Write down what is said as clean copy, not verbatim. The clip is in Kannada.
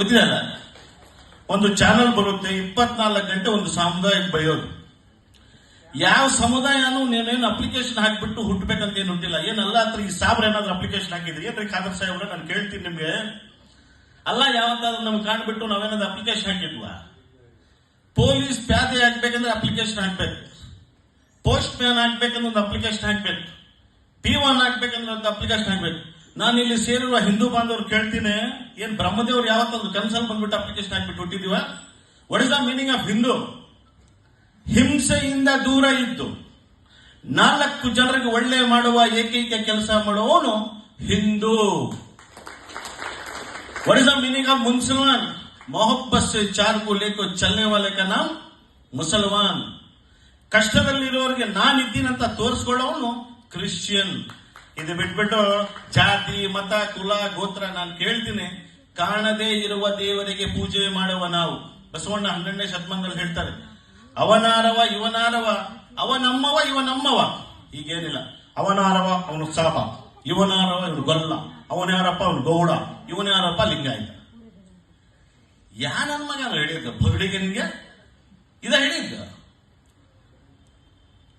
ಗೊತ್ತಿದಲ್ಲ, ಒಂದು ಚಾನಲ್ ಬರುತ್ತೆ 24 ಗಂಟೆ ಒಂದು ಸಮುದಾಯಕ್ಕೆ ಬೈಯೋದು. ಯಾವ ಸಮುದಾಯನೂ ನೀನೇನು ಅಪ್ಲಿಕೇಶನ್ ಹಾಕ್ಬಿಟ್ಟು ಹುಟ್ಟಬೇಕಂತ ಏನು ಹುಟ್ಟಿಲ್ಲ. ಏನಲ್ಲ ಹತ್ರ ಈ ಸಾಬ್ರ ಏನಾದ್ರು ಅಪ್ಲಿಕೇಶನ್ ಹಾಕಿದ್ರಿ ಏನ್ರಿ ಖಾದರ್ ಸಾಹೇಬ್ರ, ನಾನು ಕೇಳ್ತೀನಿ ನಿಮ್ಗೆ. ಅಲ್ಲ ಯಾವತ್ತಾದ್ರೂ ನಮ್ಗೆ ಕಾಣ್ಬಿಟ್ಟು ನಾವೇನಾದ್ರು ಅಪ್ಲಿಕೇಶನ್ ಹಾಕಿದ್ವಾ? ಪೊಲೀಸ್ ಪ್ಯಾದೆ ಹಾಕ್ಬೇಕಂದ್ರೆ ಅಪ್ಲಿಕೇಶನ್ ಹಾಕ್ಬೇಕು, ಪೋಸ್ಟ್ ಮ್ಯಾನ್ ಹಾಕ್ಬೇಕಂದ್ರೆ ಒಂದು ಅಪ್ಲಿಕೇಶನ್ ಹಾಕ್ಬೇಕು, P1 ಹಾಕ್ಬೇಕಂದ್ರೆ ಒಂದು ಅಪ್ಲಿಕೇಶನ್ ಹಾಕ್ಬೇಕು. ನಾನು ಇಲ್ಲಿ ಸೇರಿರುವ ಹಿಂದೂ ಬಾಂಧವರು ಕೇಳ್ತೀನಿ, ಏನ್ ಬ್ರಹ್ಮದೇವ್ರು ಯಾವತ್ತೊಂದು ಕನ್ಸಲ್ ಬಂದ್ಬಿಟ್ಟು ಅಪ್ಲಿಕೇಶನ್ ಹಾಕ್ಬಿಟ್ಟು ಹುಟ್ಟಿದೀವ? What is the meaning of Hindu? ಹಿಂಸೆಯಿಂದ ದೂರ ಇದ್ದು 4 ಜನರಿಗೆ ಒಳ್ಳೆ ಮಾಡುವ ಏಕೈಕ ಕೆಲಸ ಮಾಡುವವನು ಹಿಂದೂ. What is the meaning of Musalman? ಮೊಹಬ್ಬತ್ ಸೆ 4 को लेकर चलने वाले का नाम ಮುಸಲ್ಮಾನ್. ಕಷ್ಟದಲ್ಲಿರೋರಿಗೆ ನಾನಿದ್ದೀನಂತ ತೋರಿಸ್ಕೊಳ್ಳೋನು ಕ್ರಿಶ್ಚಿಯನ್. ಇದು ಬಿಟ್ಬಿಟ್ಟು ಜಾತಿ ಮತ ಕುಲ ಗೋತ್ರ ನಾನು ಕೇಳ್ತೀನಿ. ಕಾಣದೇ ಇರುವ ದೇವರಿಗೆ ಪೂಜೆ ಮಾಡುವ ನಾವು. ಬಸವಣ್ಣ 12ನೇ ಶತಮಾನದಲ್ಲಿ ಹೇಳ್ತಾರೆ, ಅವನಾರವ ಇವನಾರವ, ಅವನಮ್ಮವ ಇವನಮ್ಮವ. ಈಗೇನಿಲ್ಲ, ಅವನಾರವ ಅವನು ಸಾಪ, ಇವನಾರವ ಇವನು ಗೊಲ್ಲ, ಅವನ್ಯಾರಪ್ಪ ಅವನು ಗೌಡ, ಇವನ್ಯಾರಪ್ಪ ಲಿಂಗಾಯತ. ಯಾ ನನ್ನ ಮಗ ಹೇಳಿದ್ದ ಬಗಡಿಗೆ ನಿನ್ಗೆ ಇದ ಹೇಳಿದ್ದ?